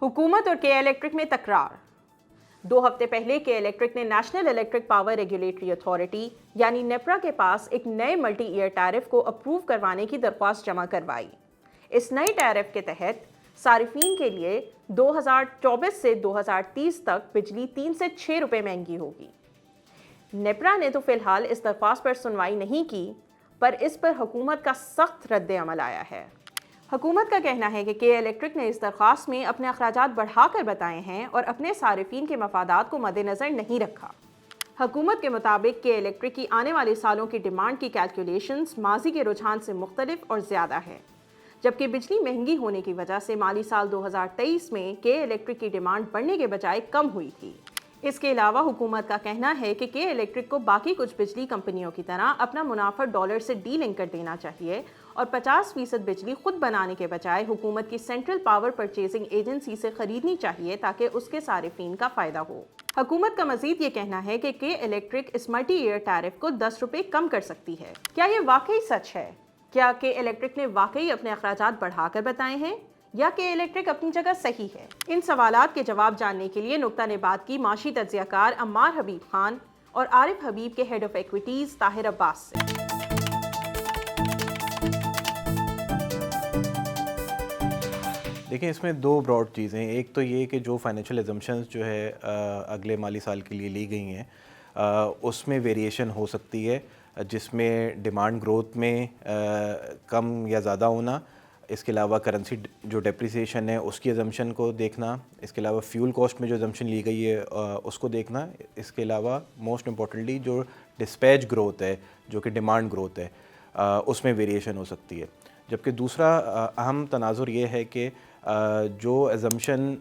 हुकूमत और के इलेक्ट्रिक में तकरार। 2 हफ्ते पहले के इलेक्ट्रिक ने national electric power regulatory authority यानी नेपरा के पास एक नए मल्टी ईयर टैरिफ को अप्रूव करवाने की दरख्वास्त जमा करवाई। इस नए टैरिफ के तहत सारिफीन के लिए 2024 से 2030 तक बिजली 3 से 6 रुपए महंगी होगी। नेपरा ने तो फिलहाल इस दरख्वास्त पर सुनवाई नहीं की, पर इस पर हुकूमत का सख्त रद्द अमल आया है। हुकूमत का कहना है कि के इलेक्ट्रिक ने इस दरख्वास्त में अपने अखराजात बढ़ाकर बताए हैं और अपने सारिफीन के मफादात को मद्देनज़र नहीं रखा। हुकूमत के मुताबिक के इलेक्ट्रिक की आने वाले सालों की डिमांड की कैलकुलेशंस माजी के रुझान से मुख्तलिफ और ज़्यादा है, जबकि बिजली महंगी होने की वजह से माली साल 2023 में के इलेक्ट्रिक की डिमांड बढ़ने के बजाय कम हुई थी। इसके अलावा हुकूमत का कहना है कि के इलेक्ट्रिक को बाकी कुछ बिजली कंपनियों की तरह अपना मुनाफा डॉलर से डीलिंक कर देना चाहिए और 50% बिजली खुद बनाने के बजाय हुकूमत की सेंट्रल पावर परचेजिंग एजेंसी से खरीदनी चाहिए ताकि उसके सारिफीन का फ़ायदा हो। हुकूमत का मजीद ये कहना है कि के इलेक्ट्रिक इस मल्टी ईयर टैरिफ को 10 रुपये कम कर सकती है। क्या ये वाकई सच है? क्या के इलेक्ट्रिक ने वाकई अपने अखराजात बढ़ाकर बताए हैं या के इलेक्ट्रिक अपनी जगह सही है? इन सवालात के जवाब जानने के लिए नुक्ता ने बात की माशी तज्ज़ियाकार अम्मार हबीब खान और आरिफ हबीब के head of equities Tahir Abbas से। देखिए, इसमें दो ब्रॉड चीज़ें हैं। एक तो ये कि जो फाइनेंशियल एजम्पशंस जो है अगले माली साल के लिए ली गई हैं उसमें वेरिएशन हो सकती है, जिसमें डिमांड ग्रोथ में कम या ज़्यादा होना, इसके अलावा करेंसी जो डेप्रिसिएशन है उसकी एजम्पशन को देखना, इसके अलावा फ्यूल कॉस्ट में जो एजम्पशन ली गई है उसको देखना, इसके अलावा मोस्ट इम्पॉर्टेंटली जो डिस्पैच ग्रोथ है जो कि डिमांड ग्रोथ है उसमें वेरिएशन हो सकती है। जबकि दूसरा अहम तनाजुर ये है कि जो एजम्पशन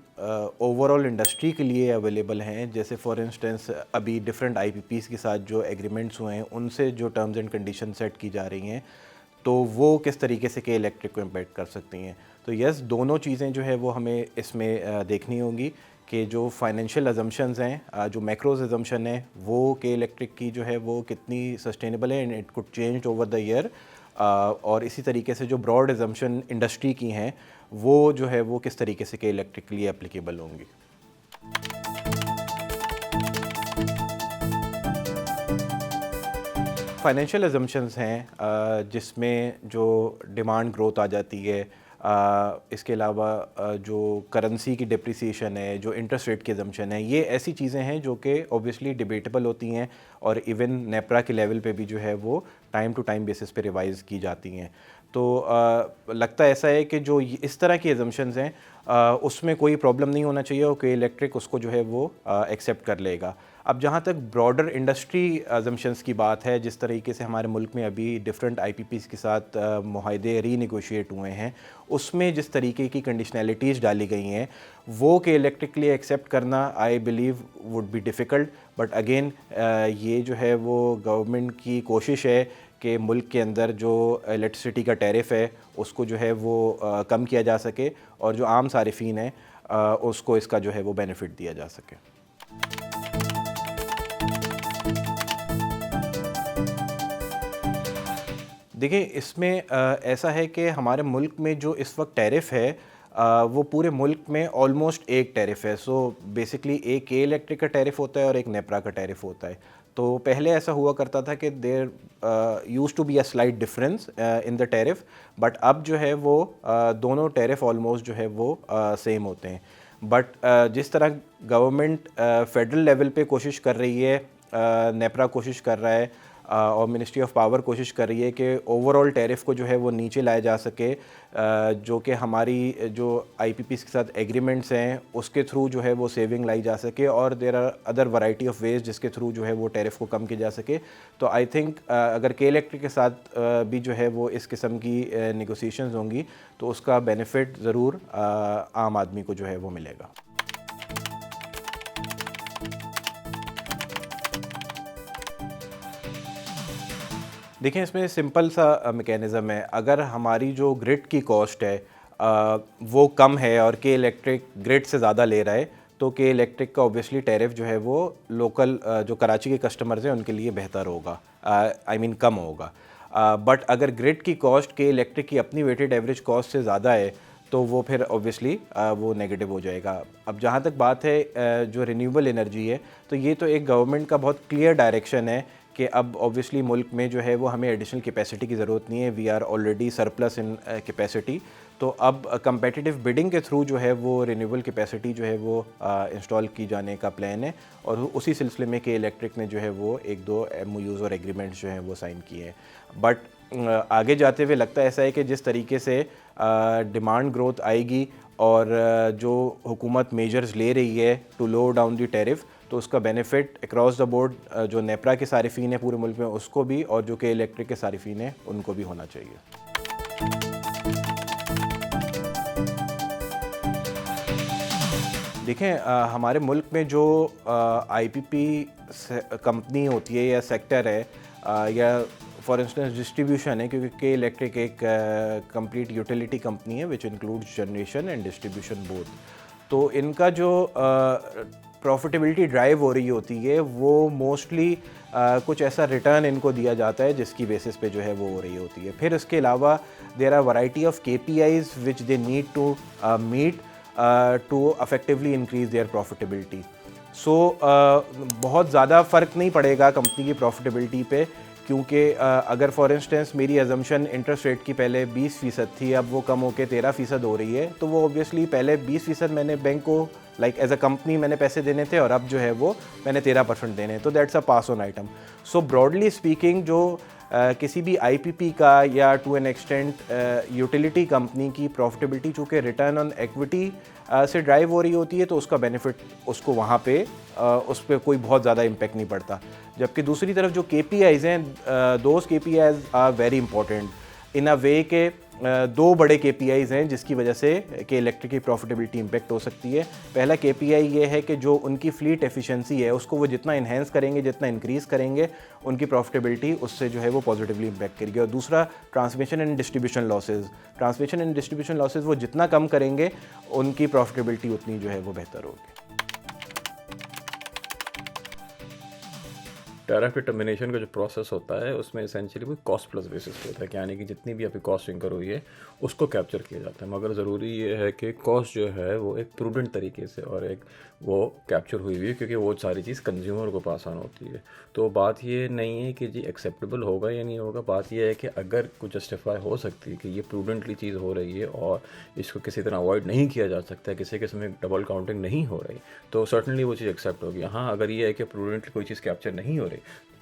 ओवरऑल इंडस्ट्री के लिए अवेलेबल हैं, जैसे फॉर इंस्टेंस अभी डिफरेंट आईपीपीज़ के साथ जो एग्रीमेंट्स हुए हैं उनसे जो टर्म्स एंड कंडीशन सेट की जा रही हैं, तो वो किस तरीके से के इलेक्ट्रिक को इम्पैक्ट कर सकती हैं। तो यस, दोनों चीज़ें जो है वो हमें इसमें देखनी होगी कि जो फाइनेंशियल अजम्पशंस हैं, जो मैक्रोज अजम्पशन है, वो के इलेक्ट्रिक की जो है वो कितनी सस्टेनेबल है and it could change over the year, और इसी तरीके से जो ब्रॉड एजम्पशन इंडस्ट्री की हैं वो जो है वो किस तरीके से के इलेक्ट्रिक के लिए एप्लीकेबल होंगी। फाइनेंशियल अजम्पशंस हैं जिसमें जो डिमांड ग्रोथ आ जाती है, इसके अलावा जो करेंसी की डिप्रिसिएशन है, जो इंटरेस्ट रेट की अजम्पशन है, ये ऐसी चीज़ें हैं जो कि ऑब्वियसली डिबेटेबल होती हैं और इवन नेपरा के लेवल पे भी जो है वो टाइम टू टाइम बेसिस पे रिवाइज़ की जाती हैं। तो लगता ऐसा है कि जो इस तरह की एजम्पशंस हैं उसमें कोई प्रॉब्लम नहीं होना चाहिए और के इलेक्ट्रिक उसको जो है वो एक्सेप्ट कर लेगा। अब जहाँ तक ब्रॉडर इंडस्ट्री अजम्पशंस की बात है, जिस तरीके से हमारे मुल्क में अभी डिफरेंट आईपीपीज़ के साथ मुआहदे रीनेगोशिएट हुए हैं, उसमें जिस तरीके की कंडीशनैलिटीज़ डाली गई हैं वो के इलेक्ट्रिक के लिए एक्सेप्ट करना I believe would be difficult. But again ये जो है वो गवर्नमेंट की कोशिश है कि मुल्क के अंदर जो इलेक्ट्रिसिटी का टैरिफ है उसको जो है वो कम किया जा सके और जो आम सारिफीन है उसको इसका जो है वो बेनिफिट दिया जा सके। देखिए, इसमें ऐसा है कि हमारे मुल्क में जो इस वक्त टैरिफ है वो पूरे मुल्क में ऑलमोस्ट एक टैरिफ है। सो बेसिकली एक के इलेक्ट्रिक का टैरिफ होता है और एक नेपरा का टैरिफ होता है। तो पहले ऐसा हुआ करता था कि there used to be a slight difference in the tariff, but अब जो है वो दोनों टैरिफ ऑलमोस्ट जो है वो सेम होते हैं। बट जिस तरह गवर्नमेंट फेडरल लेवल पे कोशिश कर रही है, नेपरा कोशिश कर रहा है और मिनिस्ट्री ऑफ पावर कोशिश कर रही है कि ओवरऑल टैरिफ को जो है वो नीचे लाया जा सके, जो कि हमारी जो आईपीपीज़ के साथ एग्रीमेंट्स हैं उसके थ्रू जो है वो सेविंग लाई जा सके और there are other variety of ways जिसके थ्रू जो है वो टैरिफ को कम किया जा सके। तो आई थिंक अगर के इलेक्ट्रिक के साथ भी जो है वो इस किस्म की नेगोशिएशंस होंगी तो उसका बेनिफिट ज़रूर आम आदमी को जो है वो मिलेगा। देखिए, इसमें सिंपल सा मैकेनिज़्म है। अगर हमारी जो ग्रिड की कॉस्ट है वो कम है और के इलेक्ट्रिक ग्रिड से ज़्यादा ले रहा है तो के इलेक्ट्रिक का ऑब्वियसली टैरिफ जो है वो लोकल जो कराची के कस्टमर्स हैं उनके लिए बेहतर होगा, आई मीन कम होगा। बट अगर ग्रिड की कॉस्ट के इलेक्ट्रिक की अपनी वेटेड एवरेज कॉस्ट से ज़्यादा है तो वो फिर ऑब्वियसली वो नेगेटिव हो जाएगा। अब जहाँ तक बात है जो रिन्यूएबल एनर्जी है, तो ये तो एक गवर्नमेंट का बहुत क्लियर डायरेक्शन है कि अब ऑब्वियसली मुल्क में जो है वो हमें एडिशनल कैपेसिटी की ज़रूरत नहीं है, we are already surplus in capacity. तो अब कंपेटिटिव बिडिंग के थ्रू जो है वो रिन्यूएबल कैपेसिटी जो है वो इंस्टॉल की जाने का प्लान है, और उसी सिलसिले में के इलेक्ट्रिक ने जो है वो 1-2 MOUs और एग्रीमेंट्स जो हैं वो साइन किए हैं। बट आगे जाते हुए लगता है ऐसा है कि जिस तरीके से डिमांड ग्रोथ आएगी और जो हुकूमत मेजर्स ले रही है to low down the tariff, तो उसका बेनिफिट अक्रॉस द बोर्ड जो नेपरा के सारिफीन हैं पूरे मुल्क में उसको भी, और जो कि इलेक्ट्रिक के सारिफीन हैं उनको भी होना चाहिए। देखें हमारे मुल्क में जो IPP कंपनी होती है या सेक्टर है या फॉर इंस्टेंस डिस्ट्रीब्यूशन है, क्योंकि के इलेक्ट्रिक एक कंप्लीट यूटिलिटी कंपनी है which includes generation and distribution both. तो इनका जो प्रॉफिटेबिलिटी ड्राइव हो रही होती है वो मोस्टली कुछ ऐसा रिटर्न इनको दिया जाता है जिसकी बेसिस पे जो है वो हो रही होती है। फिर इसके अलावा there are variety of KPIs which they need to meet to effectively increase their profitability. So बहुत ज़्यादा फ़र्क नहीं पड़ेगा कंपनी की प्रॉफिटेबिलिटी पे, क्योंकि अगर फॉर इंस्टेंस मेरी एजम्पशन इंटरेस्ट रेट की पहले 20% थी, अब वो कम होकर 13% हो रही है, तो वो ऑब्वियसली पहले 20% मैंने बैंक को लाइक एज अ कंपनी मैंने पैसे देने थे और अब जो है वो मैंने 13% देने, तो that's a pass on item. So broadly speaking जो किसी भी IPP का या to an extent utility company की प्रॉफिटेबिलिटी चूँकि रिटर्न ऑन एक्विटी से ड्राइव हो रही होती है, तो उसका बेनिफिट उसको वहाँ पे उस पर कोई बहुत ज़्यादा इम्पेक्ट नहीं पड़ता। जबकि दूसरी तरफ जो KPIs हैं, those KPIs are very important in a way के दो बड़े KPIs हैं जिसकी वजह से कि इलेक्ट्रिक की प्रॉफिटेबिलिटी इम्पेक्ट हो सकती है। पहला KPI ये है कि जो उनकी फ्लीट एफिशिएंसी है उसको वो जितना इन्हेंस करेंगे, जितना इंक्रीज़ करेंगे, उनकी प्रॉफिटेबिलिटी उससे जो है वो पॉजिटिवली इम्पैक्ट करेगी। और दूसरा ट्रांसमिशन एंड डिस्ट्रीब्यूशन लॉसेज वो जितना कम करेंगे उनकी प्रॉफिटेबिलिटी उतनी जो है वो बेहतर होगी। टैरिफ डिटर्मिनेशन का जो प्रोसेस होता है उसमें एसेंशियली कोई कॉस्ट प्लस बेसिस पे होता है, यानी कि जितनी भी आपकी कॉस्ट इंकर हुई है उसको कैप्चर किया जाता है। मगर ज़रूरी ये है कि कॉस्ट जो है वो एक प्रूडेंट तरीके से और एक वो कैप्चर हुई है, क्योंकि वो सारी चीज़ कंज्यूमर को पास ऑन होती है। तो बात ये नहीं है कि जी एक्सेप्टेबल होगा या नहीं होगा, बात ये है कि अगर कुछ जस्टिफाई हो सकती है कि ये प्रूडेंटली चीज़ हो रही है और इसको किसी तरह अवॉइड नहीं किया जा सकता है, किसी किस्म में डबल काउंटिंग नहीं हो रही, तो सर्टनली वो चीज़ एक्सेप्ट होगी। हाँ, अगर ये है कि प्रूडेंटली कोई चीज़ कैप्चर नहीं हो रही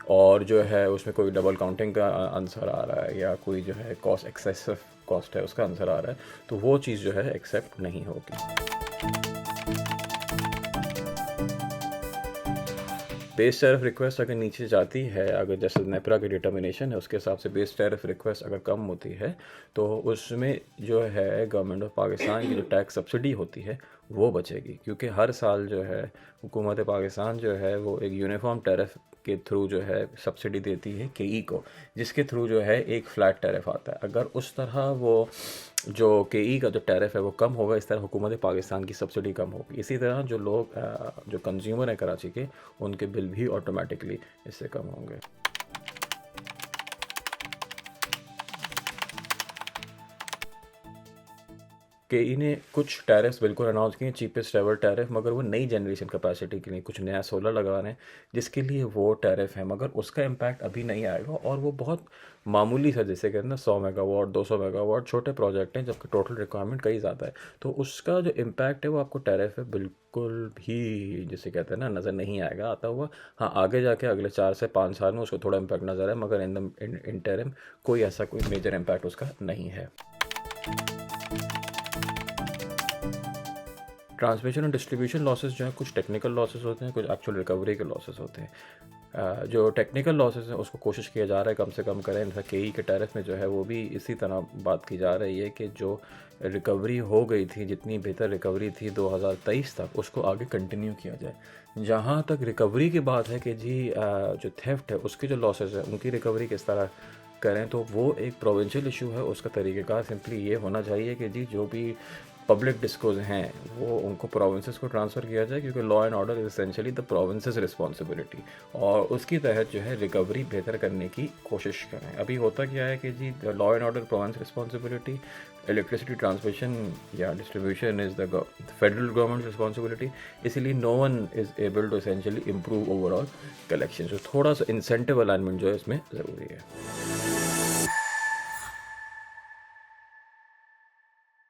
और जो है उसमें कोई डबल काउंटिंग का आंसर आ रहा है या कोई जो है कॉस्ट एक्सेसिव कॉस्ट है उसका आंसर आ रहा है, तो वो चीज़ जो है एक्सेप्ट नहीं होगी। बेस टैरिफ रिक्वेस्ट अगर नीचे जाती है, अगर जैसे नेपरा की डिटर्मिनेशन है उसके हिसाब से बेस टैरिफ रिक्वेस्ट अगर कम होती है तो उसमें जो है गवर्नमेंट ऑफ पाकिस्तान की जो टैक्स सब्सिडी होती है वो बचेगी, क्योंकि हर साल जो है हुकूमत पाकिस्तान जो है वो एक यूनिफॉर्म टैरिफ के थ्रू जो है सब्सिडी देती है KE को, जिसके थ्रू जो है एक फ़्लैट टैरिफ आता है। अगर उस तरह वो जो KE का जो टैरिफ है वो कम होगा, इस तरह हुकूमत पाकिस्तान की सब्सिडी कम होगी। इसी तरह जो लोग जो कंज्यूमर हैं कराची के, उनके बिल भी ऑटोमेटिकली इससे कम होंगे। KE ने कुछ टैरिफ्स बिल्कुल अनाउंस किए, चीपेस्ट एवर टैरिफ, मगर वो नई जनरेशन कैपेसिटी के लिए कुछ नया सोलर लगा रहे हैं जिसके लिए वो टैरिफ है, मगर उसका इम्पैक्ट अभी नहीं आएगा और वो बहुत मामूली सा, जैसे कहते हैं ना 100 मेगावाट 200 मेगावाट छोटे प्रोजेक्ट हैं, जबकि टोटल रिक्वायरमेंट कई ज़्यादा है। तो उसका जो इम्पैक्ट है वो आपको टैरिफ है बिल्कुल भी, जिसे कहते हैं ना, नज़र नहीं आएगा आता हुआ। हाँ, आगे जाके अगले 4 से 5 साल में उसको थोड़ा इम्पैक्ट नज़र है, मगर इन इंटरिम कोई ऐसा कोई मेजर इम्पैक्ट उसका नहीं है। ट्रांसमिशन और डिस्ट्रीब्यूशन लॉसेस जो है, कुछ टेक्निकल लॉसेस होते हैं, कुछ एक्चुअल रिकवरी के लॉसेस होते हैं। जो टेक्निकल लॉसेस हैं उसको कोशिश किया जा रहा है कम से कम करें। इनफैक्ट KE के टैरिफ में जो है वो भी इसी तरह बात की जा रही है कि जो रिकवरी हो गई थी, जितनी बेहतर रिकवरी थी 2023 तक, उसको आगे कंटिन्यू किया जाए। जहाँ तक रिकवरी की बात है कि जी जो थेफ्ट है उसके जो लॉसेस हैं उनकी रिकवरी किस तरह करें, तो वो एक प्रोविंशियल इशू है। उसका तरीक़ेकार सिंपली ये होना चाहिए कि जी जो भी पब्लिक डिस्कोज हैं वो उनको प्रोविंसेस को ट्रांसफ़र किया जाए, क्योंकि law and order is essentially the provinces responsibility, और उसकी तहत जो है रिकवरी बेहतर करने की कोशिश करें। अभी होता क्या है कि जी law and order province responsibility, electricity transmission या distribution is the federal government responsibility, इसीलिए no one is able to essentially improve overall collection. तो थोड़ा सा इंसेंटिव अलाइनमेंट जो है इसमें ज़रूरी है।